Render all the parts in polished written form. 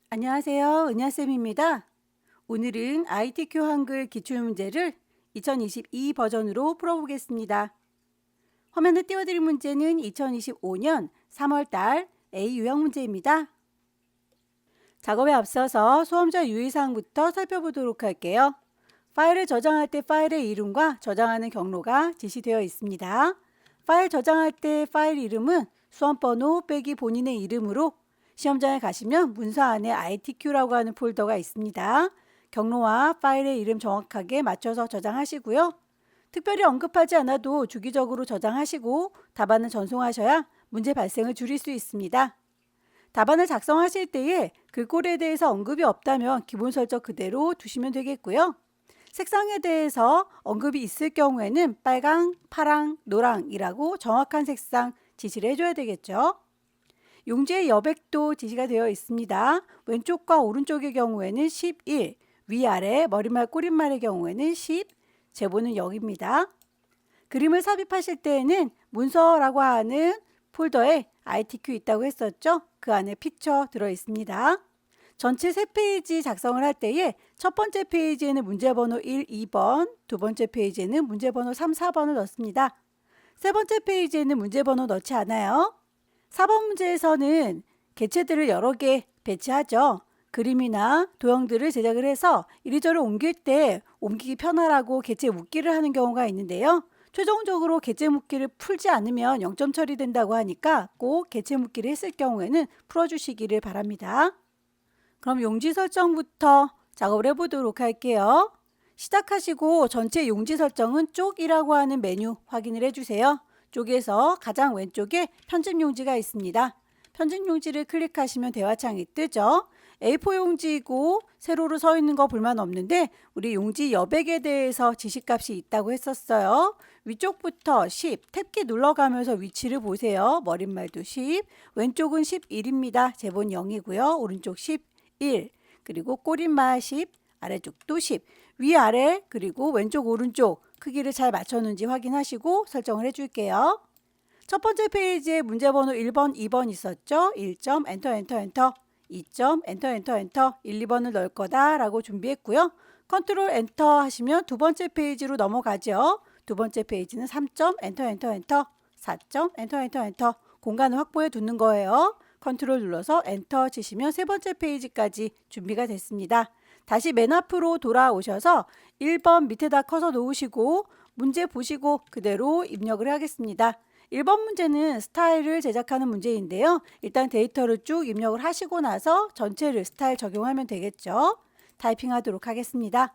안녕하세요. 은하쌤입니다. 오늘은 ITQ 한글 기출문제를 2022 버전으로 풀어보겠습니다. 화면에 띄워드릴 문제는 2025년 3월달 A 유형 문제입니다. 작업에 앞서서 수험자 유의사항부터 살펴보도록 할게요. 파일을 저장할 때 파일의 이름과 저장하는 경로가 지시되어 있습니다. 파일 저장할 때 파일 이름은 수험번호 빼기 본인의 이름으로 시험장에 가시면 문서 안에 ITQ라고 하는 폴더가 있습니다. 경로와 파일의 이름 정확하게 맞춰서 저장하시고요. 특별히 언급하지 않아도 주기적으로 저장하시고 답안을 전송하셔야 문제 발생을 줄일 수 있습니다. 답안을 작성하실 때에 글꼴에 대해서 언급이 없다면 기본 설정 그대로 두시면 되겠고요. 색상에 대해서 언급이 있을 경우에는 빨강, 파랑, 노랑이라고 정확한 색상 지시를 해줘야 되겠죠. 용지의 여백도 지시가 되어 있습니다. 왼쪽과 오른쪽의 경우에는 11, 위아래 머리말 꼬릿말의 경우에는 10, 제보는 0입니다. 그림을 삽입하실 때에는 문서라고 하는 폴더에 ITQ 있다고 했었죠? 그 안에 픽처 들어 있습니다. 전체 3페이지 작성을 할 때에 첫 번째 페이지에는 문제번호 1, 2번, 두 번째 페이지에는 문제번호 3, 4번을 넣습니다. 세 번째 페이지에는 문제번호 넣지 않아요. 4번 문제에서는 개체들을 여러 개 배치하죠. 그림이나 도형들을 제작을 해서 이리저리 옮길 때 옮기기 편하라고 개체 묶기를 하는 경우가 있는데요. 최종적으로 개체 묶기를 풀지 않으면 0점 처리된다고 하니까 꼭 개체 묶기를 했을 경우에는 풀어주시기를 바랍니다. 그럼 용지 설정부터 작업을 해보도록 할게요. 시작하시고 전체 용지 설정은 쪽이라고 하는 메뉴 확인을 해주세요. 쪽에서 가장 왼쪽에 편집 용지가 있습니다. 편집 용지를 클릭하시면 대화창이 뜨죠. A4 용지이고 세로로 서 있는 거 불만 없는데 우리 용지 여백에 대해서 지시값이 있다고 했었어요. 위쪽부터 10, 탭키 눌러가면서 위치를 보세요. 머릿말도 10, 왼쪽은 11입니다. 제본 0이고요. 오른쪽 11, 그리고 꼬릿말 10, 아래쪽도 10, 위아래 그리고 왼쪽 오른쪽 크기를 잘 맞췄는지 확인하시고 설정을 해줄게요. 첫 번째 페이지에 문제번호 1번, 2번 있었죠? 1점, 엔터, 엔터, 엔터, 2점, 엔터, 엔터, 엔터, 1, 2번을 넣을 거다 라고 준비했고요. 컨트롤 엔터 하시면 두 번째 페이지로 넘어가죠. 두 번째 페이지는 3점, 엔터, 엔터, 엔터, 4점, 엔터, 엔터, 엔터, 공간을 확보해 두는 거예요. 컨트롤 눌러서 엔터 치시면 세 번째 페이지까지 준비가 됐습니다. 다시 맨 앞으로 돌아오셔서 1번 밑에다 커서 놓으시고 문제 보시고 그대로 입력을 하겠습니다. 1번 문제는 스타일을 제작하는 문제인데요. 일단 데이터를 쭉 입력을 하시고 나서 전체를 스타일 적용하면 되겠죠. 타이핑하도록 하겠습니다.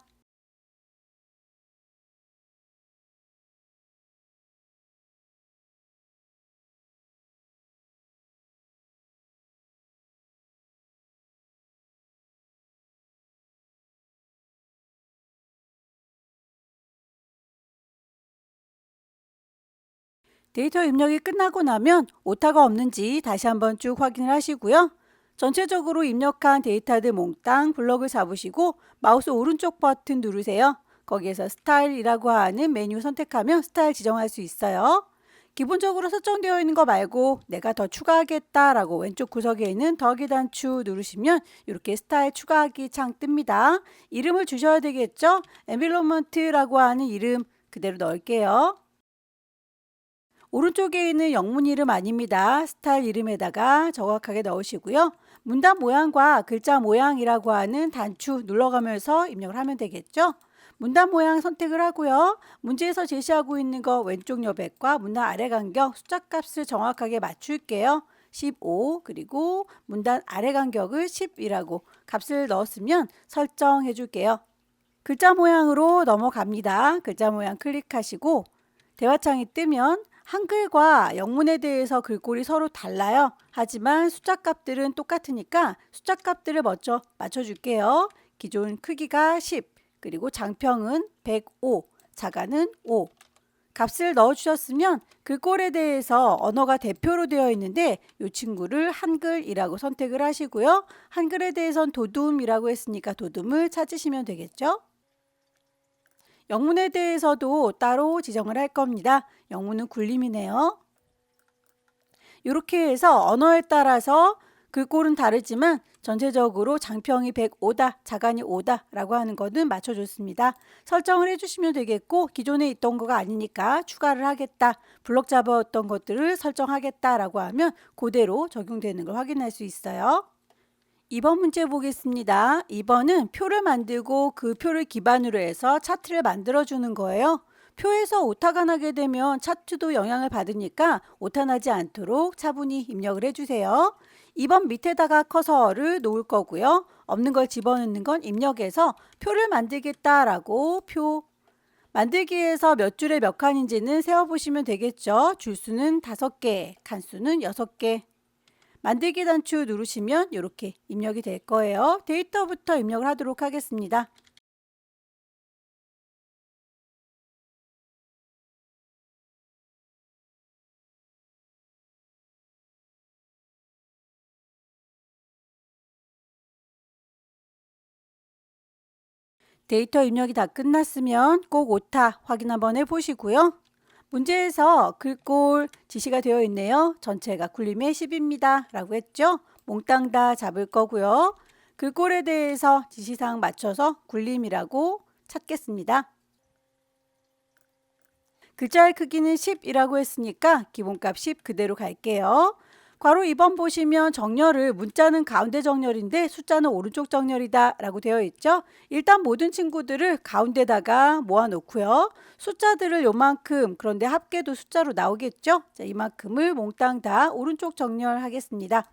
데이터 입력이 끝나고 나면 오타가 없는지 다시 한번 쭉 확인을 하시고요. 전체적으로 입력한 데이터들 몽땅 블럭을 잡으시고 마우스 오른쪽 버튼 누르세요. 거기에서 스타일이라고 하는 메뉴 선택하면 스타일 지정할 수 있어요. 기본적으로 설정되어 있는 거 말고 내가 더 추가하겠다라고 왼쪽 구석에 있는 더하기 단추 누르시면 이렇게 스타일 추가하기 창 뜹니다. 이름을 주셔야 되겠죠? 엔빌런먼트라고 하는 이름 그대로 넣을게요. 오른쪽에 있는 영문 이름 아닙니다. 스타일 이름에다가 정확하게 넣으시고요. 문단 모양과 글자 모양이라고 하는 단추 눌러가면서 입력을 하면 되겠죠. 문단 모양 선택을 하고요. 문제에서 제시하고 있는 거 왼쪽 여백과 문단 아래 간격 숫자 값을 정확하게 맞출게요. 15 그리고 문단 아래 간격을 10이라고 값을 넣었으면 설정해 줄게요. 글자 모양으로 넘어갑니다. 글자 모양 클릭하시고 대화창이 뜨면 한글과 영문에 대해서 글꼴이 서로 달라요. 하지만 숫자 값들은 똑같으니까 숫자 값들을 먼저 맞춰줄게요. 기존 크기가 10, 그리고 장평은 105, 자가는 5. 값을 넣어주셨으면 글꼴에 대해서 언어가 대표로 되어 있는데 이 친구를 한글이라고 선택을 하시고요. 한글에 대해선 도둠이라고 했으니까 도둠을 찾으시면 되겠죠. 영문에 대해서도 따로 지정을 할 겁니다. 영문은 굴림이네요. 이렇게 해서 언어에 따라서 글꼴은 다르지만 전체적으로 장평이 105다, 자간이 5다 라고 하는 거는 맞춰줬습니다. 설정을 해주시면 되겠고 기존에 있던 거가 아니니까 추가를 하겠다, 블럭 잡아왔던 것들을 설정하겠다 라고 하면 그대로 적용되는 걸 확인할 수 있어요. 2번 문제 보겠습니다. 2번은 표를 만들고 그 표를 기반으로 해서 차트를 만들어 주는 거예요. 표에서 오타가 나게 되면 차트도 영향을 받으니까 오타 나지 않도록 차분히 입력을 해주세요. 2번 밑에다가 커서를 놓을 거고요. 없는 걸 집어넣는 건 입력해서 표를 만들겠다라고 표 만들기 위해서 몇 줄에 몇 칸인지는 세어보시면 되겠죠. 줄수는 5개, 칸수는 6개. 만들기 단추 누르시면 이렇게 입력이 될 거예요. 데이터부터 입력을 하도록 하겠습니다. 데이터 입력이 다 끝났으면 꼭 오타 확인 한번 해보시고요. 문제에서 글꼴 지시가 되어 있네요. 전체가 굴림의 10입니다. 라고 했죠. 몽땅 다 잡을 거고요. 글꼴에 대해서 지시사항 맞춰서 굴림이라고 찾겠습니다. 글자의 크기는 10이라고 했으니까 기본값 10 그대로 갈게요. 괄호 2번 보시면 정렬을 문자는 가운데 정렬인데 숫자는 오른쪽 정렬이다 라고 되어 있죠. 일단 모든 친구들을 가운데다가 모아 놓고요. 숫자들을 요만큼, 그런데 합계도 숫자로 나오겠죠. 자, 이만큼을 몽땅 다 오른쪽 정렬하겠습니다.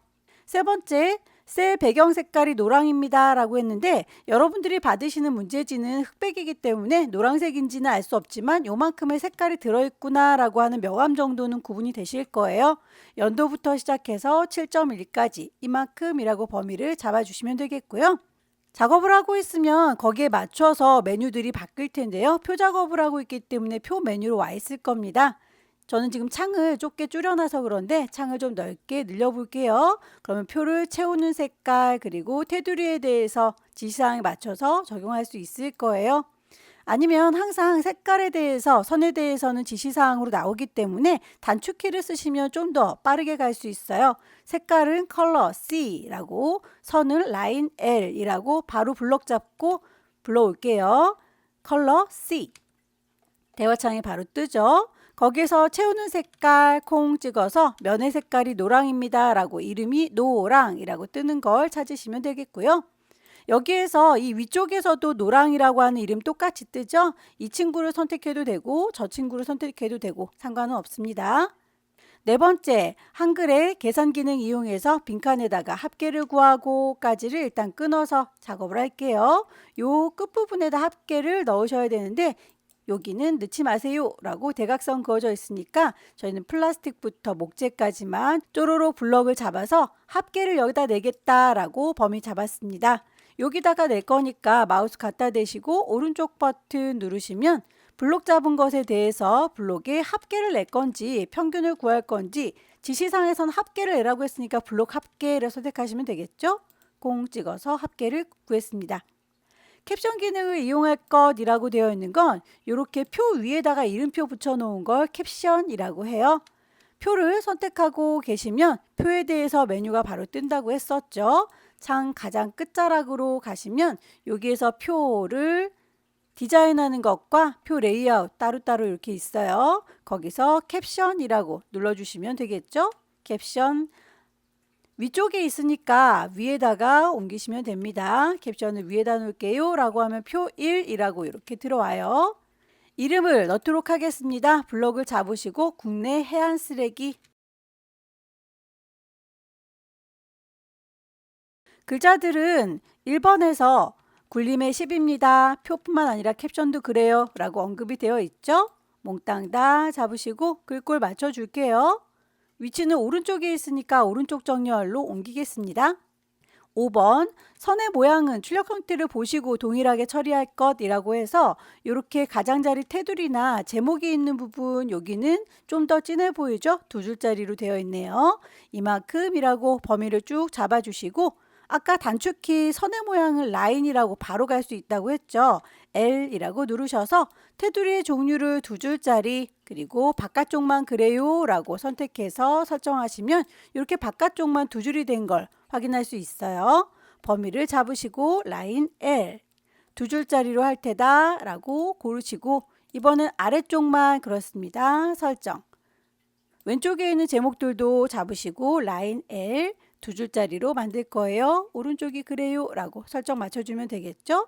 세 번째, 셀 배경 색깔이 노랑입니다 라고 했는데 여러분들이 받으시는 문제지는 흑백이기 때문에 노란색인지는 알 수 없지만 요만큼의 색깔이 들어있구나 라고 하는 명암 정도는 구분이 되실 거예요. 연도부터 시작해서 7.1까지 이만큼이라고 범위를 잡아주시면 되겠고요. 작업을 하고 있으면 거기에 맞춰서 메뉴들이 바뀔 텐데요. 표 작업을 하고 있기 때문에 표 메뉴로 와 있을 겁니다. 저는 지금 창을 좁게 줄여놔서 그런데 창을 좀 넓게 늘려볼게요. 그러면 표를 채우는 색깔 그리고 테두리에 대해서 지시사항에 맞춰서 적용할 수 있을 거예요. 아니면 항상 색깔에 대해서 선에 대해서는 지시사항으로 나오기 때문에 단축키를 쓰시면 좀 더 빠르게 갈 수 있어요. 색깔은 컬러 C라고 선을 라인 L이라고 바로 블럭 잡고 불러올게요. 컬러 C. 대화창이 바로 뜨죠. 거기서 채우는 색깔 콩 찍어서 면의 색깔이 노랑입니다 라고 이름이 노랑이라고 뜨는 걸 찾으시면 되겠고요. 여기에서 이 위쪽에서도 노랑이라고 하는 이름 똑같이 뜨죠. 이 친구를 선택해도 되고 저 친구를 선택해도 되고 상관은 없습니다. 네 번째, 한글의 계산 기능 이용해서 빈칸에다가 합계를 구하고까지를 일단 끊어서 작업을 할게요. 요 끝부분에다 합계를 넣으셔야 되는데 여기는 넣지 마세요 라고 대각선 그어져 있으니까 저희는 플라스틱부터 목재까지만 쪼로록 블럭을 잡아서 합계를 여기다 내겠다 라고 범위 잡았습니다. 여기다가 낼 거니까 마우스 갖다 대시고 오른쪽 버튼 누르시면 블록 잡은 것에 대해서 블록에 합계를 낼 건지 평균을 구할 건지 지시사항에서는 합계를 내라고 했으니까 블록 합계를 선택하시면 되겠죠. 공 찍어서 합계를 구했습니다. 캡션 기능을 이용할 것이라고 되어 있는 건 이렇게 표 위에다가 이름표 붙여놓은 걸 캡션이라고 해요. 표를 선택하고 계시면 표에 대해서 메뉴가 바로 뜬다고 했었죠. 창 가장 끝자락으로 가시면 여기에서 표를 디자인하는 것과 표 레이아웃 따로따로 이렇게 있어요. 거기서 캡션이라고 눌러주시면 되겠죠. 캡션 위쪽에 있으니까 위에다가 옮기시면 됩니다. 캡션을 위에다 놓을게요 라고 하면 표 1이라고 이렇게 들어와요. 이름을 넣도록 하겠습니다. 블럭을 잡으시고 국내 해안 쓰레기. 글자들은 1번에서 굴림의 10입니다. 표뿐만 아니라 캡션도 그래요 라고 언급이 되어 있죠. 몽땅 다 잡으시고 글꼴 맞춰 줄게요. 위치는 오른쪽에 있으니까 오른쪽 정렬로 옮기겠습니다. 5번 선의 모양은 출력 형태를 보시고 동일하게 처리할 것이라고 해서 이렇게 가장자리 테두리나 제목이 있는 부분 여기는 좀 더 진해 보이죠? 두 줄짜리로 되어 있네요. 이만큼이라고 범위를 쭉 잡아주시고 아까 단축키 선의 모양을 라인이라고 바로 갈 수 있다고 했죠. L이라고 누르셔서 테두리의 종류를 2줄짜리 그리고 바깥쪽만 그래요 라고 선택해서 설정하시면 이렇게 바깥쪽만 2줄이 된 걸 확인할 수 있어요. 범위를 잡으시고 라인 L 2줄짜리로 할 테다 라고 고르시고 이번엔 아래쪽만 그렇습니다. 설정. 왼쪽에 있는 제목들도 잡으시고 라인 L 2줄짜리로 만들 거예요. 오른쪽이 그래요 라고 설정 맞춰주면 되겠죠.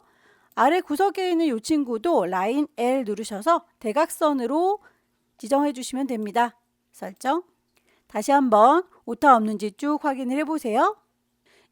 아래 구석에 있는 이 친구도 라인 L 누르셔서 대각선으로 지정해 주시면 됩니다. 설정. 다시 한번 오타 없는지 쭉 확인을 해보세요.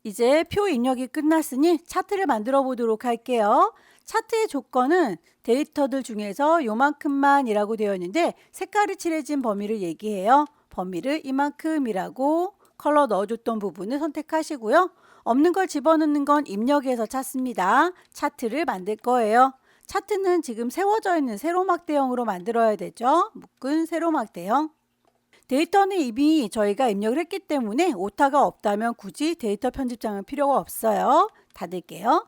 이제 표 입력이 끝났으니 차트를 만들어 보도록 할게요. 차트의 조건은 데이터들 중에서 요만큼만이라고 되어 있는데 색깔이 칠해진 범위를 얘기해요. 범위를 이만큼이라고 컬러 넣어줬던 부분을 선택하시고요. 없는 걸 집어넣는 건 입력에서 찾습니다. 차트를 만들 거예요. 차트는 지금 세워져 있는 세로막대형으로 만들어야 되죠. 묶은 세로막대형. 데이터는 이미 저희가 입력을 했기 때문에 오타가 없다면 굳이 데이터 편집장은 필요가 없어요. 닫을게요.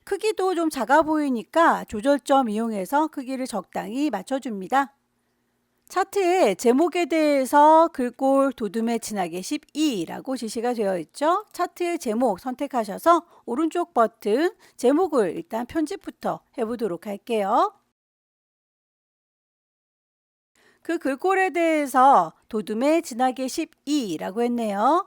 크기도 좀 작아 보이니까 조절점 이용해서 크기를 적당히 맞춰줍니다. 차트에 제목에 대해서 글꼴 도둠에 진하게 12라고 지시가 되어 있죠. 차트의 제목 선택하셔서 오른쪽 버튼 제목을 일단 편집부터 해보도록 할게요. 그 글꼴에 대해서 도둠에 진하게 12라고 했네요.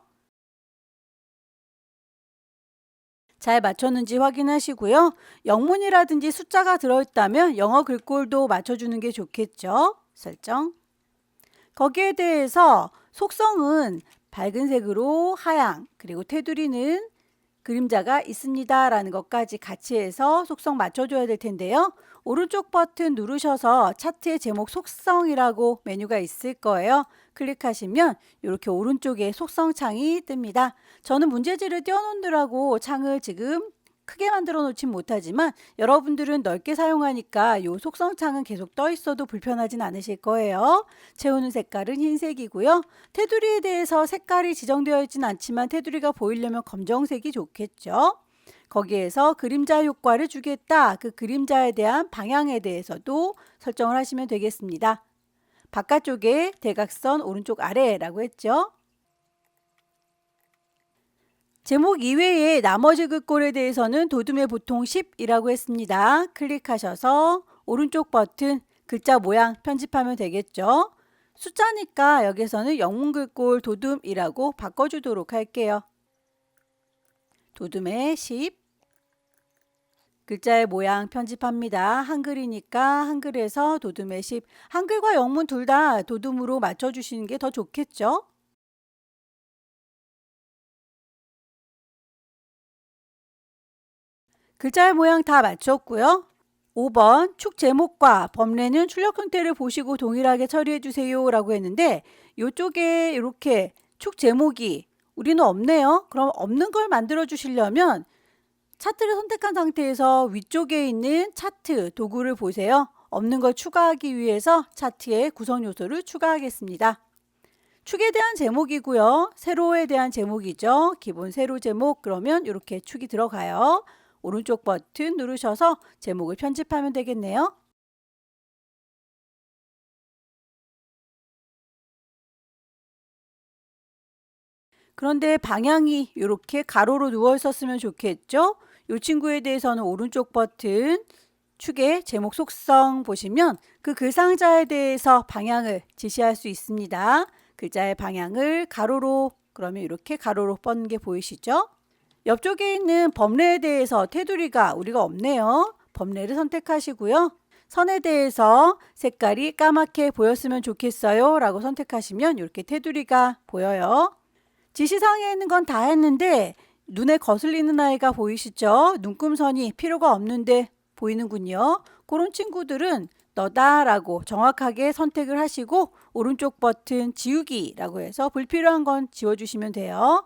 잘 맞췄는지 확인하시고요. 영문이라든지 숫자가 들어있다면 영어 글꼴도 맞춰주는 게 좋겠죠. 설정. 거기에 대해서 속성은 밝은 색으로 하향 그리고 테두리는 그림자가 있습니다 라는 것까지 같이 해서 속성 맞춰줘야 될 텐데요. 오른쪽 버튼 누르셔서 차트의 제목 속성이라고 메뉴가 있을 거예요. 클릭하시면 이렇게 오른쪽에 속성 창이 뜹니다. 저는 문제지를 띄워놓느라고 창을 지금 크게 만들어 놓진 못하지만 여러분들은 넓게 사용하니까 이 속성 창은 계속 떠 있어도 불편하진 않으실 거예요. 채우는 색깔은 흰색이고요. 테두리에 대해서 색깔이 지정되어 있진 않지만 테두리가 보이려면 검정색이 좋겠죠. 거기에서 그림자 효과를 주겠다. 그 그림자에 대한 방향에 대해서도 설정을 하시면 되겠습니다. 바깥쪽에 대각선 오른쪽 아래라고 했죠. 제목 이외에 나머지 글꼴에 대해서는 도둠에 보통 10이라고 했습니다. 클릭하셔서 오른쪽 버튼 글자 모양 편집하면 되겠죠. 숫자니까 여기서는 영문 글꼴 도둠이라고 바꿔주도록 할게요. 도둠에 10 글자의 모양 편집합니다. 한글이니까 한글에서 도둠에 10 한글과 영문 둘 다 도둠으로 맞춰주시는 게 더 좋겠죠. 글자의 모양 다 맞췄고요. 5번 축 제목과 범례는 출력 형태를 보시고 동일하게 처리해 주세요 라고 했는데 이쪽에 이렇게 축 제목이 우리는 없네요. 그럼 없는 걸 만들어 주시려면 차트를 선택한 상태에서 위쪽에 있는 차트 도구를 보세요. 없는 걸 추가하기 위해서 차트에 구성 요소를 추가하겠습니다. 축에 대한 제목이고요. 세로에 대한 제목이죠. 기본 세로 제목 그러면 이렇게 축이 들어가요. 오른쪽 버튼 누르셔서 제목을 편집하면 되겠네요. 그런데 방향이 이렇게 가로로 누워 있었으면 좋겠죠? 이 친구에 대해서는 오른쪽 버튼 축의 제목 속성 보시면 그 글상자에 대해서 방향을 지시할 수 있습니다. 글자의 방향을 가로로 그러면 이렇게 가로로 뻗는 게 보이시죠? 옆쪽에 있는 범례에 대해서 테두리가 우리가 없네요. 범례를 선택하시고요. 선에 대해서 색깔이 까맣게 보였으면 좋겠어요 라고 선택하시면 이렇게 테두리가 보여요. 지시사항에 있는 건 다 했는데 눈에 거슬리는 아이가 보이시죠? 눈금선이 필요가 없는데 보이는군요. 그런 친구들은 너다 라고 정확하게 선택을 하시고 오른쪽 버튼 지우기 라고 해서 불필요한 건 지워주시면 돼요.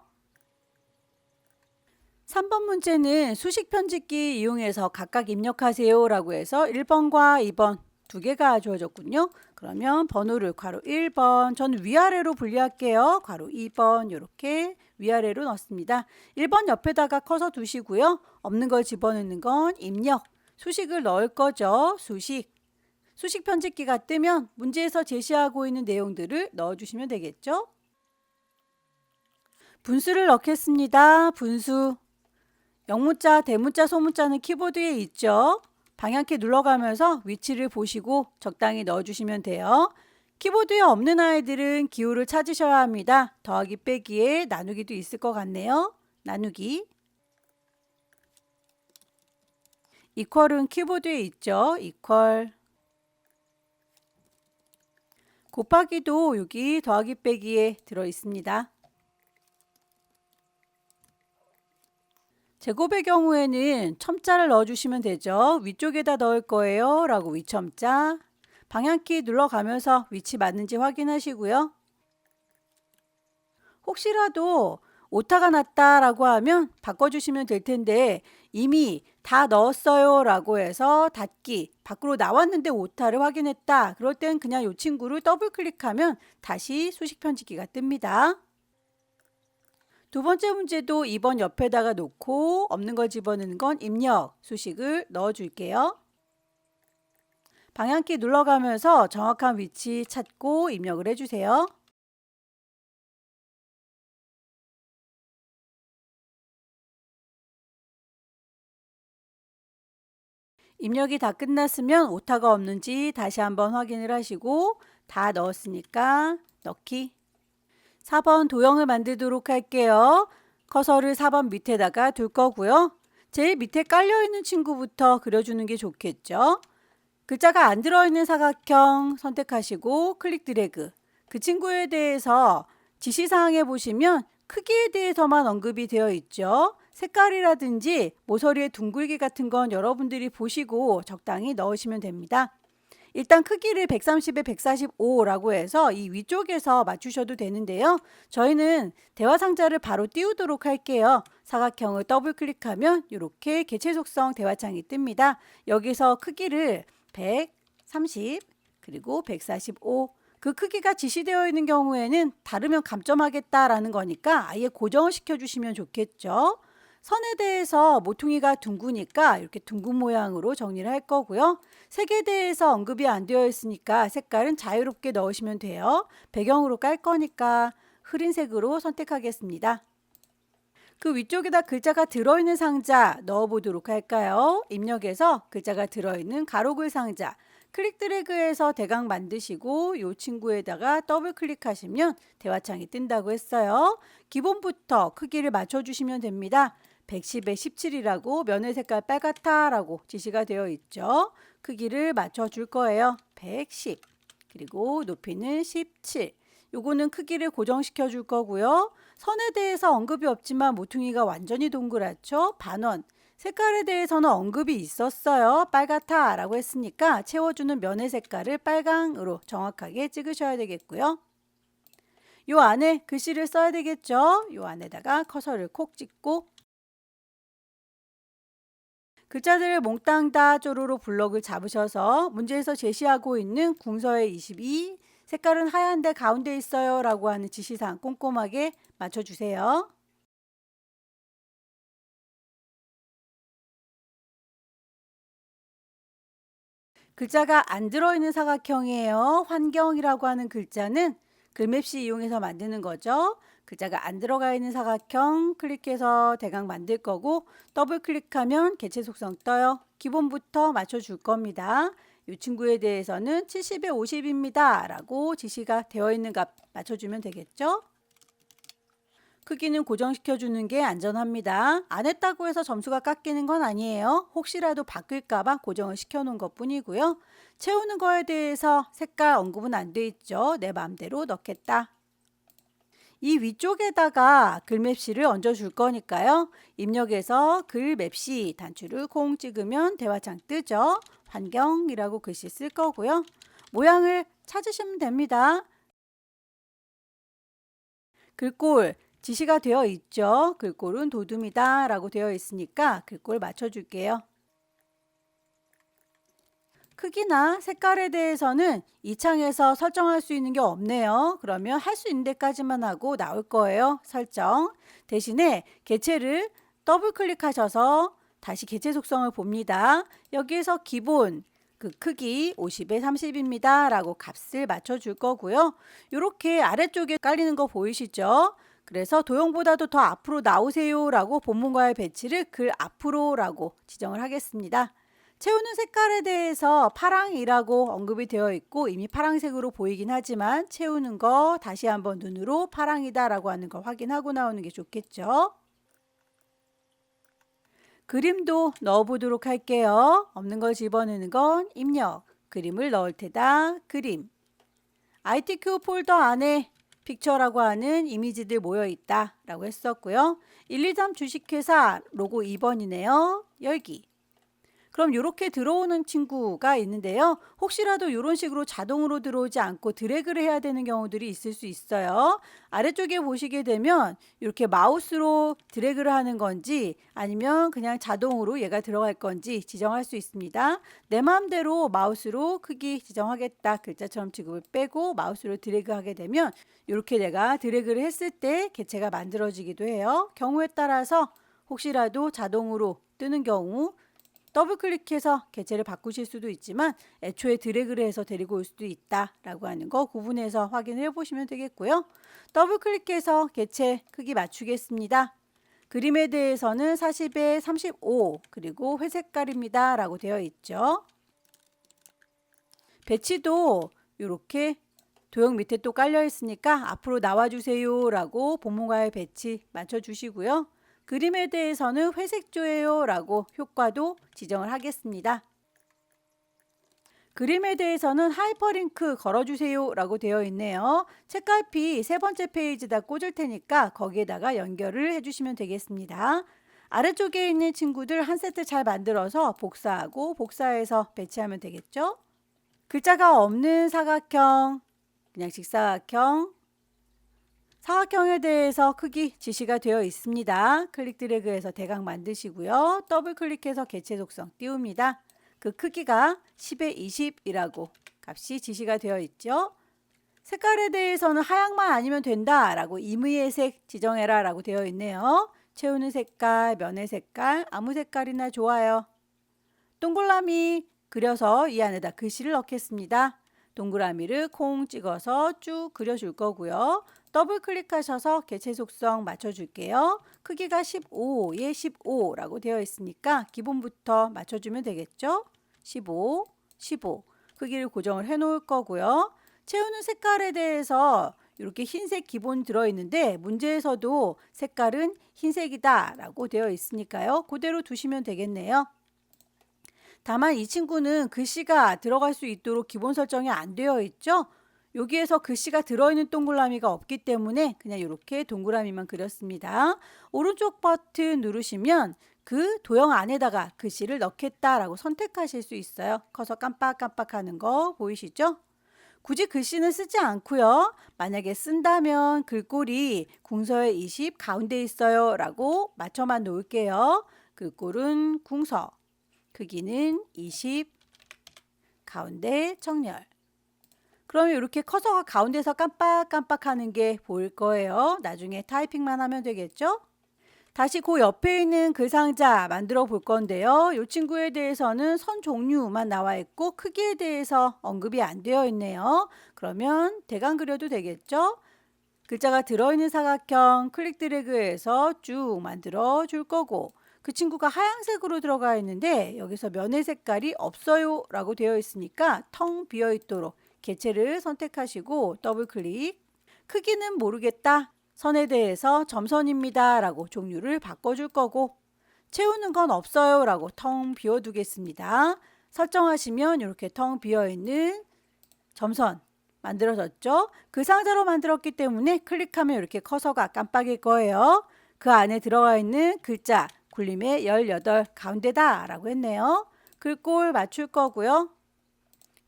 3번 문제는 수식 편집기 이용해서 각각 입력하세요 라고 해서 1번과 2번 두 개가 주어졌군요. 그러면 번호를 괄호 1번, 저는 위아래로 분리할게요. 괄호 2번 이렇게 위아래로 넣습니다. 1번 옆에다가 커서 두시고요. 없는 걸 집어넣는 건 입력, 수식을 넣을 거죠. 수식 편집기가 뜨면 문제에서 제시하고 있는 내용들을 넣어주시면 되겠죠. 분수를 넣겠습니다. 분수. 영문자, 대문자, 소문자는 키보드에 있죠. 방향키 눌러가면서 위치를 보시고 적당히 넣어주시면 돼요. 키보드에 없는 아이들은 기호를 찾으셔야 합니다. 더하기 빼기에 나누기도 있을 것 같네요. 나누기. 이퀄은 키보드에 있죠. 이퀄. 곱하기도 여기 더하기 빼기에 들어 있습니다. 제곱의 경우에는 첨자를 넣어주시면 되죠. 위쪽에다 넣을 거예요 라고 위첨자. 방향키 눌러가면서 위치 맞는지 확인하시고요. 혹시라도 오타가 났다 라고 하면 바꿔주시면 될 텐데 이미 다 넣었어요 라고 해서 닫기, 밖으로 나왔는데 오타를 확인했다. 그럴 땐 그냥 이 친구를 더블 클릭하면 다시 수식 편집기가 뜹니다. 두 번째 문제도 2번 옆에다가 놓고 없는 걸 집어넣는 건 입력, 수식을 넣어줄게요. 방향키 눌러가면서 정확한 위치 찾고 입력을 해주세요. 입력이 다 끝났으면 오타가 없는지 다시 한번 확인을 하시고 다 넣었으니까 넣기. 4번 도형을 만들도록 할게요. 커서를 4번 밑에다가 둘 거고요. 제일 밑에 깔려있는 친구부터 그려주는 게 좋겠죠. 글자가 안 들어있는 사각형 선택하시고 클릭 드래그. 그 친구에 대해서 지시사항에 보시면 크기에 대해서만 언급이 되어 있죠. 색깔이라든지 모서리의 둥글기 같은 건 여러분들이 보시고 적당히 넣으시면 됩니다. 일단 크기를 130에 145라고 해서 이 위쪽에서 맞추셔도 되는데요. 저희는 대화 상자를 바로 띄우도록 할게요. 사각형을 더블 클릭하면 이렇게 개체 속성 대화창이 뜹니다. 여기서 크기를 130 그리고 145, 그 크기가 지시되어 있는 경우에는 다르면 감점하겠다라는 거니까 아예 고정을 시켜주시면 좋겠죠. 선에 대해서 모퉁이가 둥그니까 이렇게 둥근 모양으로 정리를 할 거고요. 색에 대해서 언급이 안 되어 있으니까 색깔은 자유롭게 넣으시면 돼요. 배경으로 깔 거니까 흐린 색으로 선택하겠습니다. 그 위쪽에다 글자가 들어있는 상자 넣어보도록 할까요? 입력해서 글자가 들어있는 가로글 상자. 클릭 드래그해서 대강 만드시고 이 친구에다가 더블 클릭하시면 대화창이 뜬다고 했어요. 기본부터 크기를 맞춰주시면 됩니다. 110에 17이라고 면의 색깔 빨갛다 라고 지시가 되어 있죠. 크기를 맞춰줄 거예요. 110 그리고 높이는 17. 요거는 크기를 고정시켜 줄 거고요. 선에 대해서 언급이 없지만 모퉁이가 완전히 동그랗죠. 반원. 색깔에 대해서는 언급이 있었어요. 빨갛다 라고 했으니까 채워주는 면의 색깔을 빨강으로 정확하게 찍으셔야 되겠고요. 요 안에 글씨를 써야 되겠죠. 요 안에다가 커서를 콕 찍고 글자들을 몽땅 다 쪼로로 블럭을 잡으셔서 문제에서 제시하고 있는 궁서의 22, 색깔은 하얀데 가운데 있어요 라고 하는 지시사항 꼼꼼하게 맞춰주세요. 글자가 안 들어있는 사각형이에요. 환경이라고 하는 글자는 글맵시 이용해서 만드는 거죠. 글자가 안 들어가 있는 사각형 클릭해서 대강 만들 거고 더블 클릭하면 개체 속성 떠요. 기본부터 맞춰줄 겁니다. 이 친구에 대해서는 70에 50입니다 라고 지시가 되어 있는 값 맞춰주면 되겠죠. 크기는 고정시켜 주는 게 안전합니다. 안 했다고 해서 점수가 깎이는 건 아니에요. 혹시라도 바뀔까 봐 고정을 시켜 놓은 것 뿐이고요. 채우는 거에 대해서 색깔 언급은 안 돼 있죠. 내 마음대로 넣겠다. 이 위쪽에다가 글맵시를 얹어 줄 거니까요. 입력해서 글맵시 단추를 콩 찍으면 대화창 뜨죠. 환경이라고 글씨 쓸 거고요. 모양을 찾으시면 됩니다. 글꼴 지시가 되어 있죠. 글꼴은 도둠이다 라고 되어 있으니까 글꼴 맞춰줄게요. 크기나 색깔에 대해서는 이 창에서 설정할 수 있는 게 없네요. 그러면 할 수 있는 데까지만 하고 나올 거예요. 설정. 대신에 개체를 더블 클릭하셔서 다시 개체 속성을 봅니다. 여기에서 기본 그 크기 50에 30입니다. 라고 값을 맞춰줄 거고요. 이렇게 아래쪽에 깔리는 거 보이시죠? 그래서 도형보다도 더 앞으로 나오세요 라고 본문과의 배치를 글 앞으로 라고 지정을 하겠습니다. 채우는 색깔에 대해서 파랑이라고 언급이 되어 있고 이미 파랑색으로 보이긴 하지만 채우는 거 다시 한번 눈으로 파랑이다 라고 하는 거 확인하고 나오는 게 좋겠죠. 그림도 넣어보도록 할게요. 없는 걸 집어넣는 건 입력. 그림을 넣을 테다. 그림. ITQ 폴더 안에 픽처라고 하는 이미지들 모여 있다 라고 했었고요. 123 주식회사 로고 2번이네요. 열기. 그럼 이렇게 들어오는 친구가 있는데요. 혹시라도 이런 식으로 자동으로 들어오지 않고 드래그를 해야 되는 경우들이 있을 수 있어요. 아래쪽에 보시게 되면 이렇게 마우스로 드래그를 하는 건지 아니면 그냥 자동으로 얘가 들어갈 건지 지정할 수 있습니다. 내 마음대로 마우스로 크기 지정하겠다. 글자처럼 지급을 빼고 마우스로 드래그하게 되면 이렇게 내가 드래그를 했을 때 개체가 만들어지기도 해요. 경우에 따라서 혹시라도 자동으로 뜨는 경우 더블 클릭해서 개체를 바꾸실 수도 있지만 애초에 드래그를 해서 데리고 올 수도 있다라고 하는 거 구분해서 확인을 해보시면 되겠고요. 더블 클릭해서 개체 크기 맞추겠습니다. 그림에 대해서는 40에 35 그리고 회색깔입니다 라고 되어 있죠. 배치도 이렇게 도형 밑에 또 깔려 있으니까 앞으로 나와주세요 라고 본문과의 배치 맞춰주시고요. 그림에 대해서는 회색조예요 라고 효과도 지정을 하겠습니다. 그림에 대해서는 하이퍼링크 걸어주세요 라고 되어 있네요. 책갈피 세 번째 페이지다 꽂을 테니까 거기에다가 연결을 해주시면 되겠습니다. 아래쪽에 있는 친구들 한 세트 잘 만들어서 복사하고 복사해서 배치하면 되겠죠. 글자가 없는 사각형, 그냥 직사각형, 사각형에 대해서 크기 지시가 되어 있습니다. 클릭 드래그해서 대각 만드시고요. 더블 클릭해서 개체 속성 띄웁니다. 그 크기가 10에 20이라고 값이 지시가 되어 있죠. 색깔에 대해서는 하얀만 아니면 된다 라고 임의의 색 지정해라 라고 되어 있네요. 채우는 색깔, 면의 색깔, 아무 색깔이나 좋아요. 동그라미 그려서 이 안에다 글씨를 넣겠습니다. 동그라미를 콩 찍어서 쭉 그려줄 거고요. 더블 클릭하셔서 개체 속성 맞춰줄게요. 크기가 15에 15라고 되어 있으니까 기본부터 맞춰주면 되겠죠. 15, 15 크기를 고정을 해 놓을 거고요. 채우는 색깔에 대해서 이렇게 흰색 기본 들어있는데 문제에서도 색깔은 흰색이다 라고 되어 있으니까요. 그대로 두시면 되겠네요. 다만 이 친구는 글씨가 들어갈 수 있도록 기본 설정이 안 되어 있죠. 여기에서 글씨가 들어있는 동그라미가 없기 때문에 그냥 이렇게 동그라미만 그렸습니다. 오른쪽 버튼 누르시면 그 도형 안에다가 글씨를 넣겠다라고 선택하실 수 있어요. 커서 깜빡깜빡하는 거 보이시죠? 굳이 글씨는 쓰지 않고요. 만약에 쓴다면 글꼴이 궁서에 20 가운데 있어요 라고 맞춰만 놓을게요. 글꼴은 궁서, 크기는 20, 가운데 정렬. 그러면 이렇게 커서가 가운데서 깜빡깜빡하는 게 보일 거예요. 나중에 타이핑만 하면 되겠죠? 다시 그 옆에 있는 글 상자 만들어 볼 건데요. 이 친구에 대해서는 선 종류만 나와 있고 크기에 대해서 언급이 안 되어 있네요. 그러면 대강 그려도 되겠죠? 글자가 들어있는 사각형 클릭 드래그해서 쭉 만들어 줄 거고 그 친구가 하얀색으로 들어가 있는데 여기서 면의 색깔이 없어요 라고 되어 있으니까 텅 비어 있도록 개체를 선택하시고 더블 클릭. 크기는 모르겠다. 선에 대해서 점선입니다 라고 종류를 바꿔줄 거고 채우는 건 없어요 라고 텅 비워두겠습니다. 설정하시면 이렇게 텅 비어있는 점선 만들어졌죠. 그 상자로 만들었기 때문에 클릭하면 이렇게 커서가 깜빡일 거예요. 그 안에 들어가 있는 글자 굴림의 18 가운데다 라고 했네요. 글꼴 맞출 거고요.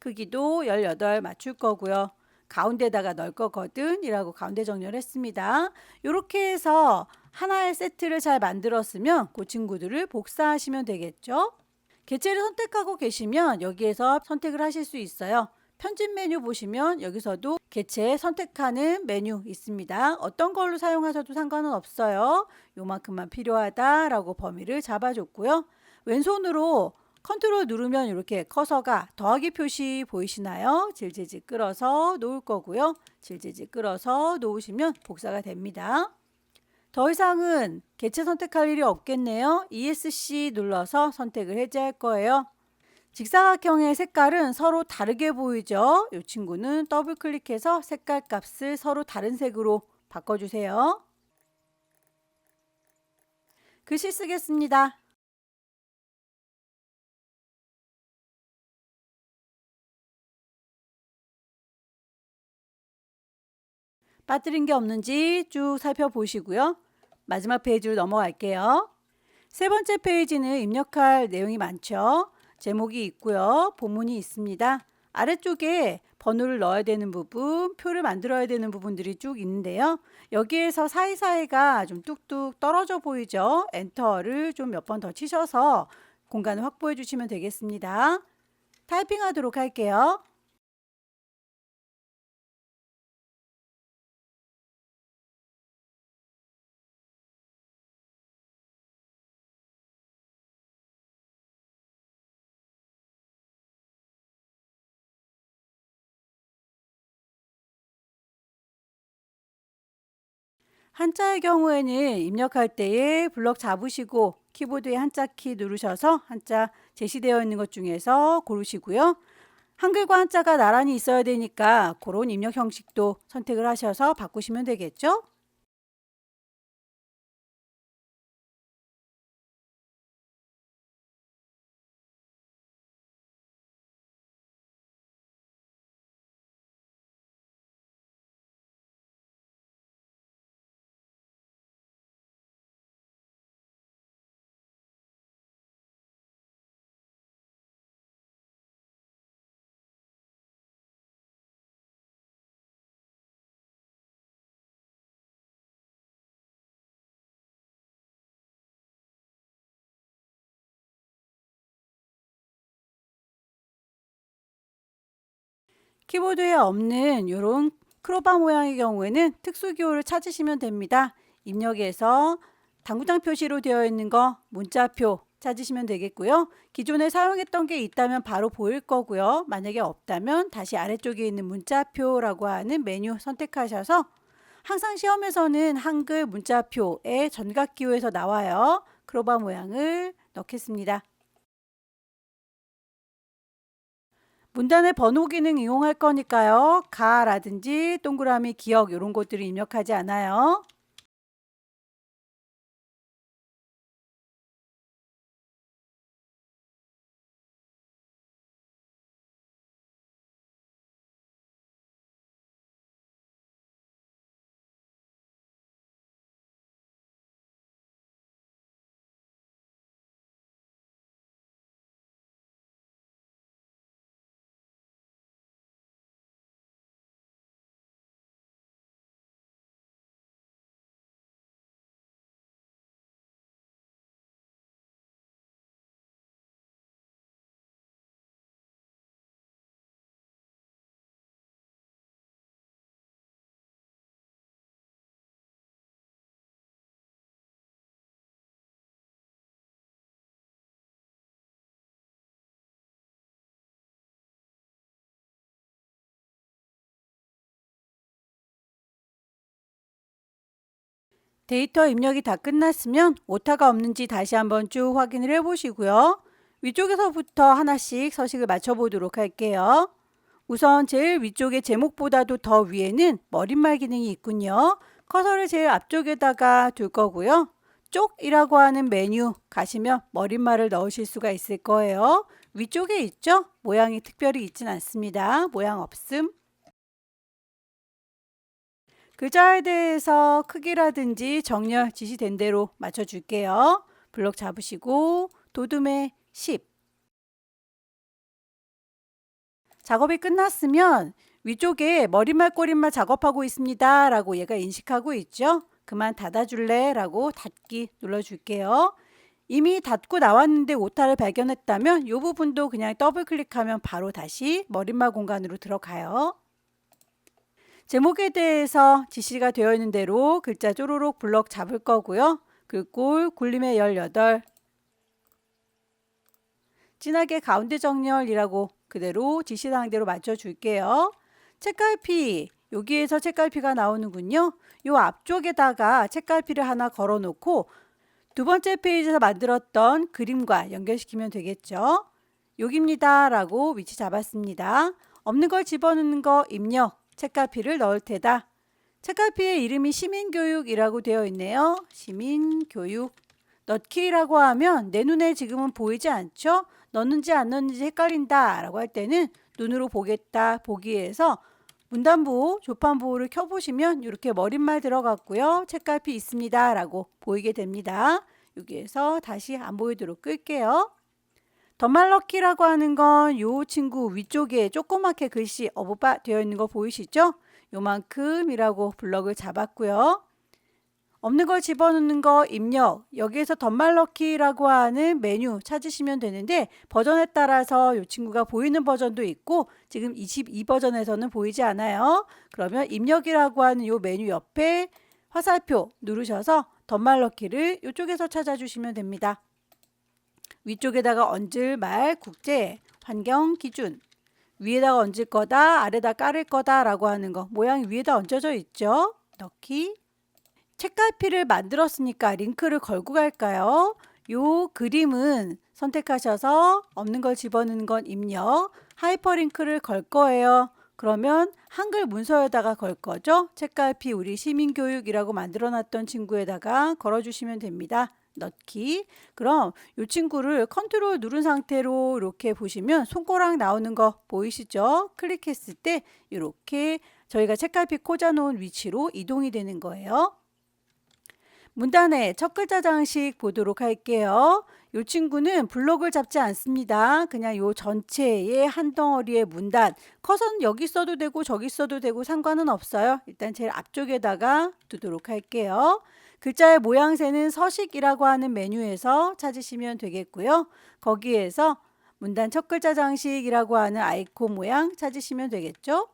크기도 18 맞출 거고요. 가운데다가 넣을 거거든 이라고 가운데 정렬했습니다. 이렇게 해서 하나의 세트를 잘 만들었으면 그 친구들을 복사하시면 되겠죠. 개체를 선택하고 계시면 여기에서 선택을 하실 수 있어요. 편집 메뉴 보시면 여기서도 개체 선택하는 메뉴 있습니다. 어떤 걸로 사용하셔도 상관은 없어요. 요만큼만 필요하다 라고 범위를 잡아줬고요. 왼손으로 컨트롤 누르면 이렇게 커서가 더하기 표시 보이시나요? 질질질 끌어서 놓을 거고요. 질질질 끌어서 놓으시면 복사가 됩니다. 더 이상은 개체 선택할 일이 없겠네요. ESC 눌러서 선택을 해제할 거예요. 직사각형의 색깔은 서로 다르게 보이죠? 이 친구는 더블 클릭해서 색깔 값을 서로 다른 색으로 바꿔주세요. 글씨 쓰겠습니다. 빠뜨린 게 없는지 쭉 살펴보시고요. 마지막 페이지로 넘어갈게요. 세 번째 페이지는 입력할 내용이 많죠. 제목이 있고요. 본문이 있습니다. 아래쪽에 번호를 넣어야 되는 부분, 표를 만들어야 되는 부분들이 쭉 있는데요. 여기에서 사이사이가 좀 뚝뚝 떨어져 보이죠. 엔터를 좀 몇 번 더 치셔서 공간을 확보해 주시면 되겠습니다. 타이핑 하도록 할게요. 한자의 경우에는 입력할 때에 블럭 잡으시고 키보드의 한자 키 누르셔서 한자 제시되어 있는 것 중에서 고르시고요. 한글과 한자가 나란히 있어야 되니까 그런 입력 형식도 선택을 하셔서 바꾸시면 되겠죠? 키보드에 없는 이런 크로바 모양의 경우에는 특수기호를 찾으시면 됩니다. 입력에서 당구장 표시로 되어 있는 거 문자표 찾으시면 되겠고요. 기존에 사용했던 게 있다면 바로 보일 거고요. 만약에 없다면 다시 아래쪽에 있는 문자표라고 하는 메뉴 선택하셔서 항상 시험에서는 한글 문자표의 전각기호에서 나와요. 크로바 모양을 넣겠습니다. 문단의 번호 기능 이용할 거니까요. 가라든지 동그라미 기억 이런 것들을 입력하지 않아요. 데이터 입력이 다 끝났으면 오타가 없는지 다시 한번 쭉 확인을 해 보시고요. 위쪽에서부터 하나씩 서식을 맞춰 보도록 할게요. 우선 제일 위쪽의 제목보다도 더 위에는 머릿말 기능이 있군요. 커서를 제일 앞쪽에다가 둘 거고요. 쪽이라고 하는 메뉴 가시면 머릿말을 넣으실 수가 있을 거예요. 위쪽에 있죠? 모양이 특별히 있진 않습니다. 모양 없음. 글자에 대해서 크기라든지 정렬 지시된 대로 맞춰줄게요. 블럭 잡으시고 도둠의 10. 작업이 끝났으면 위쪽에 머릿말 꼬릿말 작업하고 있습니다 라고 얘가 인식하고 있죠. 그만 닫아줄래 라고 닫기 눌러줄게요. 이미 닫고 나왔는데 오타를 발견했다면 이 부분도 그냥 더블 클릭하면 바로 다시 머릿말 공간으로 들어가요. 제목에 대해서 지시가 되어 있는 대로 글자 쪼로록 블럭 잡을 거고요. 글꼴 굴림의 18, 진하게 가운데 정렬이라고 그대로 지시사항대로 맞춰줄게요. 책갈피, 여기에서 책갈피가 나오는군요. 요 앞쪽에다가 책갈피를 하나 걸어 놓고 두 번째 페이지에서 만들었던 그림과 연결시키면 되겠죠. 여기입니다 라고 위치 잡았습니다. 없는 걸 집어넣는 거 입력, 책갈피를 넣을 테다. 책갈피의 이름이 시민교육이라고 되어 있네요. 시민교육. 넣기라고 하면 내 눈에 지금은 보이지 않죠? 넣는지 안 넣는지 헷갈린다 라고 할 때는 눈으로 보겠다 보기에서 문단보, 조판보호를 켜보시면 이렇게 머릿말 들어갔고요. 책갈피 있습니다 라고 보이게 됩니다. 여기에서 다시 안 보이도록 끌게요. 더말넣기라고 하는 건 이 친구 위쪽에 조그맣게 글씨 어부바 되어 있는 거 보이시죠? 요만큼이라고 블럭을 잡았고요. 없는 걸 집어넣는 거 입력, 여기에서 덧말넣기라고 하는 메뉴 찾으시면 되는데 버전에 따라서 이 친구가 보이는 버전도 있고 지금 22버전에서는 보이지 않아요. 그러면 입력이라고 하는 이 메뉴 옆에 화살표 누르셔서 덧말넣기를 이쪽에서 찾아주시면 됩니다. 위쪽에다가 얹을 말 국제, 환경 기준, 위에다가 얹을 거다, 아래다 깔을 거다 라고 하는 거 모양이 위에다 얹어져 있죠. 넣기. 책갈피를 만들었으니까 링크를 걸고 갈까요? 요 그림은 선택하셔서 없는 걸 집어넣는 건 입력, 하이퍼링크를 걸 거예요. 그러면 한글 문서에다가 걸 거죠. 책갈피 우리 시민교육이라고 만들어놨던 친구에다가 걸어주시면 됩니다. 넣기. 그럼 이 친구를 컨트롤 누른 상태로 이렇게 보시면 손가락 나오는 거 보이시죠? 클릭했을 때 이렇게 저희가 책갈피 꽂아놓은 위치로 이동이 되는 거예요. 문단의 첫 글자 장식 보도록 할게요. 이 친구는 블록을 잡지 않습니다. 그냥 이 전체의 한 덩어리의 문단. 커서는 여기 써도 되고 저기 써도 되고 상관은 없어요. 일단 제일 앞쪽에다가 두도록 할게요. 글자의 모양새는 서식이라고 하는 메뉴에서 찾으시면 되겠고요. 거기에서 문단 첫 글자 장식이라고 하는 아이콘 모양 찾으시면 되겠죠.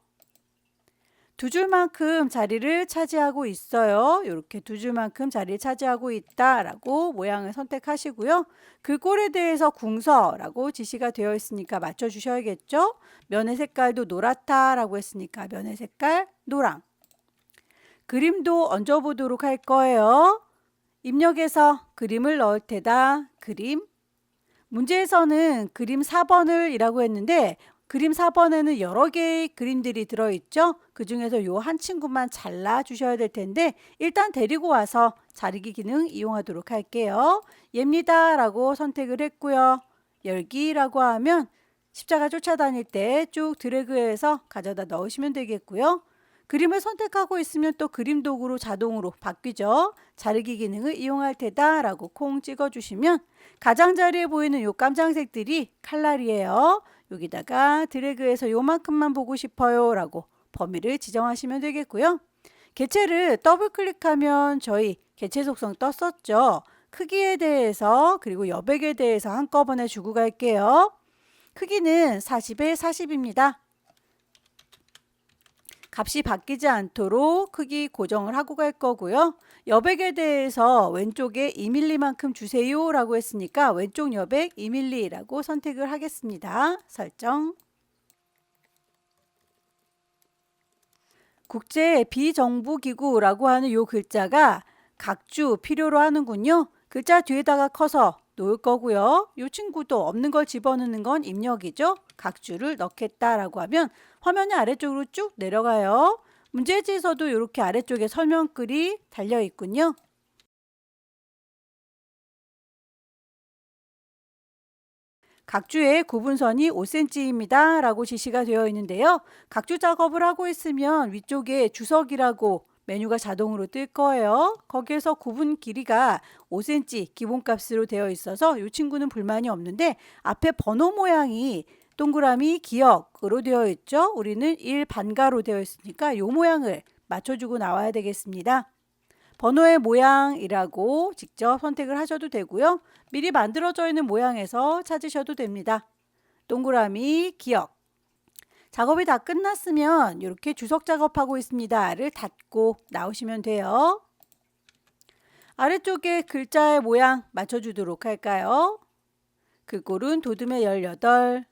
두 줄만큼 자리를 차지하고 있어요. 이렇게 두 줄만큼 자리를 차지하고 있다라고 모양을 선택하시고요. 글꼴에 대해서 궁서라고 지시가 되어 있으니까 맞춰주셔야겠죠. 면의 색깔도 노랗다라고 했으니까 면의 색깔 노랑. 그림도 얹어보도록 할 거예요. 입력해서 그림을 넣을 테다. 그림. 문제에서는 그림 4번을 이라고 했는데 그림 4번에는 여러 개의 그림들이 들어있죠. 그 중에서 요 한 친구만 잘라 주셔야 될 텐데 일단 데리고 와서 자르기 기능 이용하도록 할게요. 얘입니다 라고 선택을 했고요. 열기라고 하면 십자가 쫓아다닐 때 쭉 드래그해서 가져다 넣으시면 되겠고요. 그림을 선택하고 있으면 또 그림 도구로 자동으로 바뀌죠. 자르기 기능을 이용할 테다 라고 콩 찍어주시면 가장자리에 보이는 요 깜장색들이 칼날이에요. 여기다가 드래그해서 요만큼만 보고 싶어요 라고 범위를 지정하시면 되겠고요. 개체를 더블 클릭하면 저희 개체 속성 떴었죠. 크기에 대해서 그리고 여백에 대해서 한꺼번에 주고 갈게요. 크기는 40에 40입니다. 값이 바뀌지 않도록 크기 고정을 하고 갈 거고요. 여백에 대해서 왼쪽에 2mm만큼 주세요 라고 했으니까 왼쪽 여백 2mm라고 선택을 하겠습니다. 설정. 국제 비정부기구라고 하는 요 글자가 각주 필요로 하는군요. 글자 뒤에다가 커서 놓을 거고요. 이 친구도 없는 걸 집어넣는 건 입력이죠. 각주를 넣겠다라고 하면 화면이 아래쪽으로 쭉 내려가요. 문제지에서도 이렇게 아래쪽에 설명글이 달려 있군요. 각주의 구분선이 5cm입니다 라고 지시가 되어 있는데요. 각주 작업을 하고 있으면 위쪽에 주석이라고 메뉴가 자동으로 뜰 거예요. 거기에서 구분 길이가 5cm 기본값으로 되어 있어서 이 친구는 불만이 없는데 앞에 번호 모양이 동그라미 기역으로 되어 있죠. 우리는 1반가로 되어 있으니까 이 모양을 맞춰주고 나와야 되겠습니다. 번호의 모양이라고 직접 선택을 하셔도 되고요. 미리 만들어져 있는 모양에서 찾으셔도 됩니다. 동그라미, 기억. 작업이 다 끝났으면 이렇게 주석 작업하고 있습니다를 닫고 나오시면 돼요. 아래쪽에 글자의 모양 맞춰주도록 할까요? 글꼴은 도둠의 18.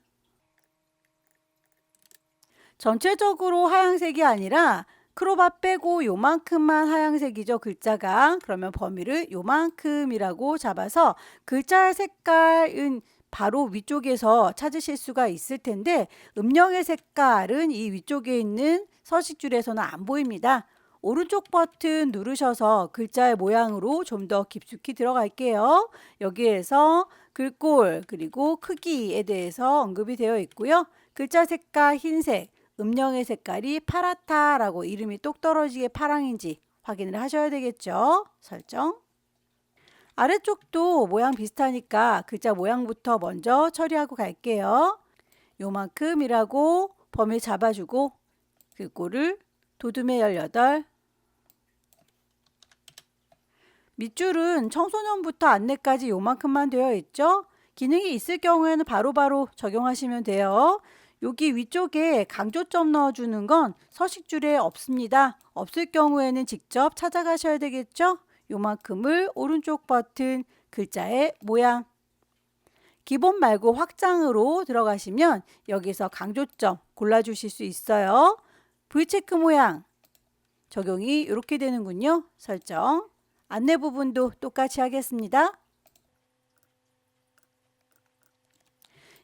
전체적으로 하얀색이 아니라 크롭아 빼고 요만큼만 하얀색이죠, 글자가. 그러면 범위를 요만큼이라고 잡아서 글자의 색깔은 바로 위쪽에서 찾으실 수가 있을 텐데 음영의 색깔은 이 위쪽에 있는 서식줄에서는 안 보입니다. 오른쪽 버튼 누르셔서 글자의 모양으로 좀 더 깊숙이 들어갈게요. 여기에서 글꼴 그리고 크기에 대해서 언급이 되어 있고요. 글자 색깔 흰색, 음영의 색깔이 파랗다라고 이름이 똑 떨어지게 파랑인지 확인을 하셔야 되겠죠. 설정. 아래쪽도 모양 비슷하니까 글자 모양부터 먼저 처리하고 갈게요. 요만큼이라고 범위 잡아주고 글꼴을 도둠의 18. 밑줄은 청소년부터 안내까지 요만큼만 되어 있죠. 기능이 있을 경우에는 바로바로 적용하시면 돼요. 여기 위쪽에 강조점 넣어주는 건 서식줄에 없습니다. 없을 경우에는 직접 찾아가셔야 되겠죠. 요만큼을 오른쪽 버튼 글자의 모양. 기본 말고 확장으로 들어가시면 여기서 강조점 골라주실 수 있어요. V체크 모양 적용이 이렇게 되는군요. 설정. 안내 부분도 똑같이 하겠습니다.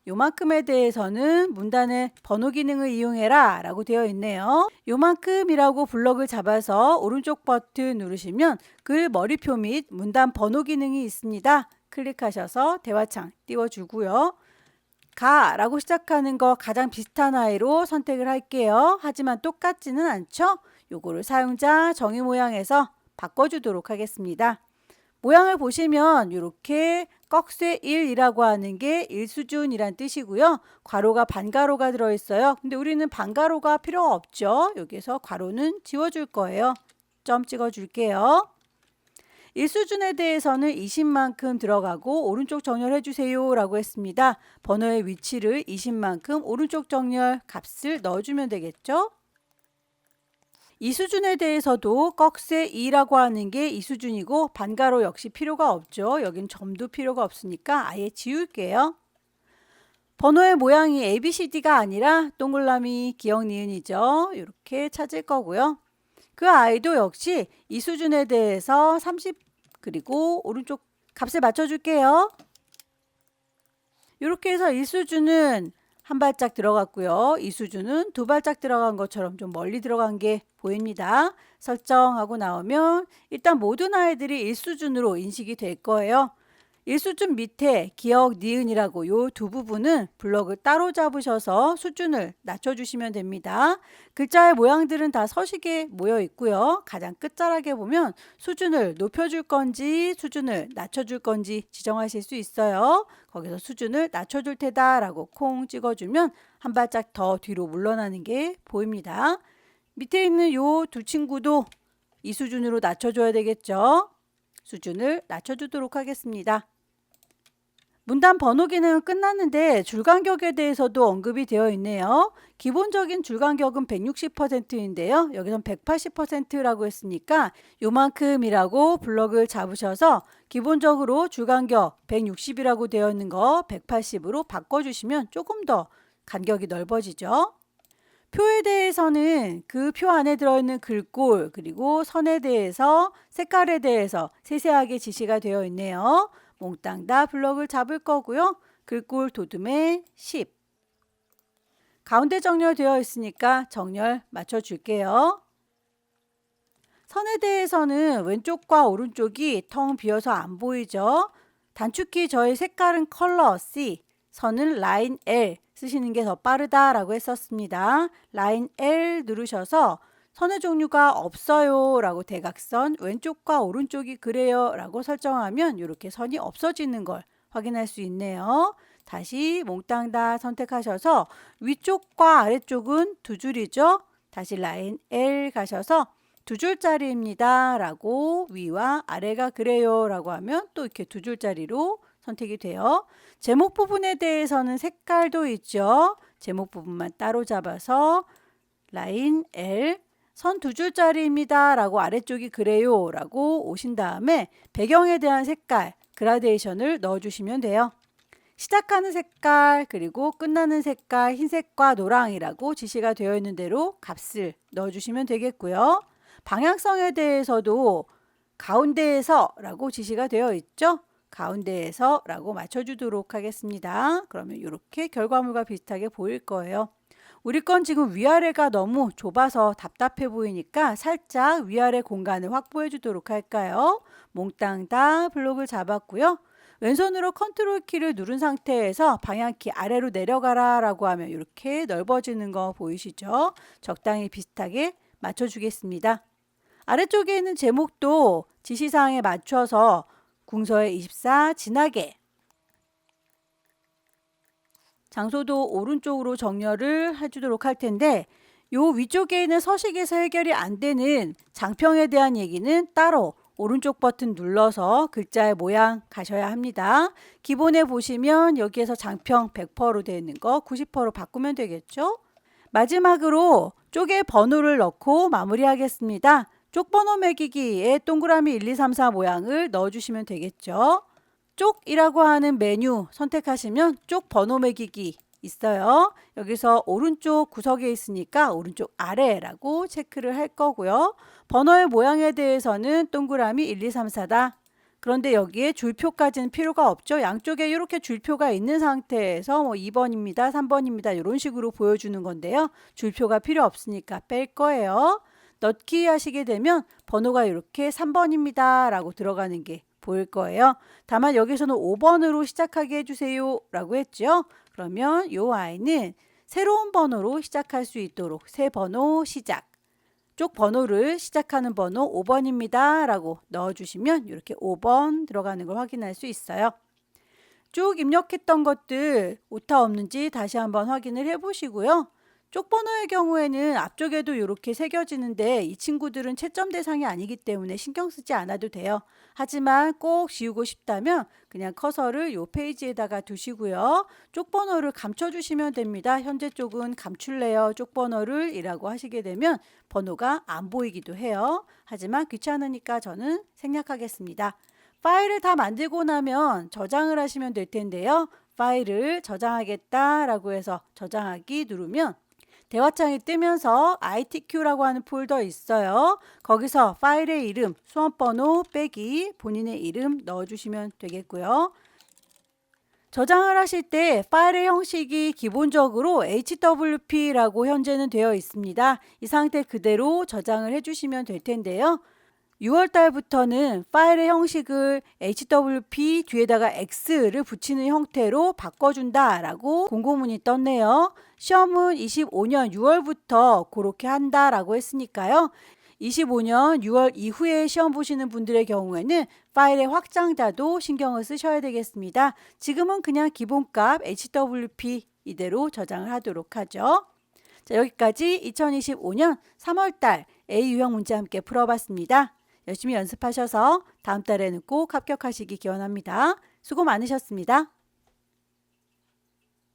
요만큼에 대해서는 문단의 번호 기능을 이용해라 라고 되어 있네요. 요만큼이라고 블럭을 잡아서 오른쪽 버튼 누르시면 글 머리표 및 문단 번호 기능이 있습니다. 클릭하셔서 대화창 띄워주고요. 가 라고 시작하는 거 가장 비슷한 아이로 선택을 할게요. 하지만 똑같지는 않죠? 요거를 사용자 정의 모양에서 바꿔주도록 하겠습니다. 모양을 보시면 이렇게 꺽쇠 1이라고 하는 게 1수준이란 뜻이고요. 괄호가 반가로가 들어있어요. 근데 우리는 반가로가 필요가 없죠. 여기서 괄호는 지워줄 거예요. 점 찍어줄게요. 1수준에 대해서는 20만큼 들어가고 오른쪽 정렬해 주세요 라고 했습니다. 번호의 위치를 20만큼 오른쪽 정렬 값을 넣어주면 되겠죠. 이 수준에 대해서도 꺽쇠 2라고 하는 게 이 수준이고 반가로 역시 필요가 없죠. 여긴 점도 필요가 없으니까 아예 지울게요. 번호의 모양이 ABCD가 아니라 동글라미 기억 니은이죠. 이렇게 찾을 거고요. 그 아이도 역시 이 수준에 대해서 30 그리고 오른쪽 값을 맞춰줄게요. 이렇게 해서 1수준은 한 발짝 들어갔고요. 이 수준은 두 발짝 들어간 것처럼 좀 멀리 들어간 게 보입니다. 설정하고 나오면 일단 모든 아이들이 1수준으로 인식이 될 거예요. 1수준 밑에 기억 니은이라고 요 두 부분은 블럭을 따로 잡으셔서 수준을 낮춰주시면 됩니다. 글자의 모양들은 다 서식에 모여 있고요. 가장 끝자락에 보면 수준을 높여줄 건지 수준을 낮춰줄 건지 지정하실 수 있어요. 거기서 수준을 낮춰줄 테다 라고 콩 찍어주면 한 발짝 더 뒤로 물러나는 게 보입니다. 밑에 있는 요 두 친구도 이 수준으로 낮춰줘야 되겠죠. 수준을 낮춰주도록 하겠습니다. 문단 번호 기능은 끝났는데 줄간격에 대해서도 언급이 되어 있네요. 기본적인 줄간격은 160%인데요. 여기선 180%라고 했으니까 요만큼이라고 블럭을 잡으셔서 기본적으로 줄간격 160이라고 되어 있는 거 180으로 바꿔주시면 조금 더 간격이 넓어지죠. 표에 대해서는 그 표 안에 들어있는 글꼴 그리고 선에 대해서 색깔에 대해서 세세하게 지시가 되어 있네요. 몽땅 다 블럭을 잡을 거고요. 글꼴 도둠의 10. 가운데 정렬되어 있으니까 정렬 맞춰줄게요. 선에 대해서는 왼쪽과 오른쪽이 텅 비어서 안 보이죠. 단축키 저의 색깔은 컬러 C, 선은 라인 L 쓰시는 게 더 빠르다라고 했었습니다. 라인 L 누르셔서 선의 종류가 없어요 라고 대각선 왼쪽과 오른쪽이 그래요 라고 설정하면 이렇게 선이 없어지는 걸 확인할 수 있네요. 다시 몽땅 다 선택하셔서 위쪽과 아래쪽은 두 줄이죠. 다시 라인 L 가셔서 두 줄짜리입니다 라고 위와 아래가 그래요 라고 하면 또 이렇게 두 줄짜리로 선택이 돼요. 제목 부분에 대해서는 색깔도 있죠. 제목 부분만 따로 잡아서 라인 L 선 두 줄짜리입니다 라고 아래쪽이 그래요 라고 오신 다음에 배경에 대한 색깔 그라데이션을 넣어주시면 돼요. 시작하는 색깔 그리고 끝나는 색깔 흰색과 노랑이라고 지시가 되어 있는 대로 값을 넣어주시면 되겠고요. 방향성에 대해서도 가운데에서 라고 지시가 되어 있죠. 가운데에서 라고 맞춰주도록 하겠습니다. 그러면 이렇게 결과물과 비슷하게 보일 거예요. 우리 건 지금 위아래가 너무 좁아서 답답해 보이니까 살짝 위아래 공간을 확보해 주도록 할까요? 몽땅 다 블록을 잡았고요. 왼손으로 컨트롤 키를 누른 상태에서 방향키 아래로 내려가라 라고 하면 이렇게 넓어지는 거 보이시죠? 적당히 비슷하게 맞춰주겠습니다. 아래쪽에 있는 제목도 지시사항에 맞춰서 궁서의 24 진하게 장소도 오른쪽으로 정렬을 해주도록 할 텐데 요 위쪽에 있는 서식에서 해결이 안 되는 장평에 대한 얘기는 따로 오른쪽 버튼 눌러서 글자의 모양 가셔야 합니다. 기본에 보시면 여기에서 장평 100%로 되어 있는 거 90%로 바꾸면 되겠죠. 마지막으로 쪽에 번호를 넣고 마무리하겠습니다. 쪽 번호 매기기에 동그라미 1, 2, 3, 4 모양을 넣어주시면 되겠죠. 쪽이라고 하는 메뉴 선택하시면 쪽 번호 매기기 있어요. 여기서 오른쪽 구석에 있으니까 오른쪽 아래라고 체크를 할 거고요. 번호의 모양에 대해서는 동그라미 1, 2, 3, 4다. 그런데 여기에 줄표까지는 필요가 없죠. 양쪽에 이렇게 줄표가 있는 상태에서 2번입니다. 3번입니다. 이런 식으로 보여주는 건데요. 줄표가 필요 없으니까 뺄 거예요. 넣기 하시게 되면 번호가 이렇게 3번입니다. 라고 들어가는 게 보일 거예요. 다만 여기서는 5번으로 시작하게 해주세요 라고 했죠. 그러면 이 아이는 새로운 번호로 시작할 수 있도록 새 번호 시작 쪽 번호를 시작하는 번호 5번입니다 라고 넣어주시면 이렇게 5번 들어가는 걸 확인할 수 있어요. 쭉 입력했던 것들 오타 없는지 다시 한번 확인을 해 보시고요. 쪽 번호의 경우에는 앞쪽에도 이렇게 새겨지는데 이 친구들은 채점 대상이 아니기 때문에 신경 쓰지 않아도 돼요. 하지만 꼭 지우고 싶다면 그냥 커서를 이 페이지에다가 두시고요. 쪽 번호를 감춰주시면 됩니다. 현재 쪽은 감출래요. 쪽 번호를 이라고 하시게 되면 번호가 안 보이기도 해요. 하지만 귀찮으니까 저는 생략하겠습니다. 파일을 다 만들고 나면 저장을 하시면 될 텐데요. 파일을 저장하겠다라고 해서 저장하기 누르면 대화창이 뜨면서 ITQ라고 하는 폴더 있어요. 거기서 파일의 이름, 수험번호 빼기 본인의 이름 넣어주시면 되겠고요. 저장을 하실 때 파일의 형식이 기본적으로 HWP라고 현재는 되어 있습니다. 이 상태 그대로 저장을 해주시면 될 텐데요. 6월 달부터는 파일의 형식을 HWP 뒤에다가 X를 붙이는 형태로 바꿔준다라고 공고문이 떴네요. 시험은 25년 6월부터 그렇게 한다라고 했으니까요. 25년 6월 이후에 시험 보시는 분들의 경우에는 파일의 확장자도 신경을 쓰셔야 되겠습니다. 지금은 그냥 기본값 HWP 이대로 저장을 하도록 하죠. 자, 여기까지 2025년 3월달 A 유형 문제 함께 풀어봤습니다. 열심히 연습하셔서 다음 달에는 꼭 합격하시기 기원합니다. 수고 많으셨습니다.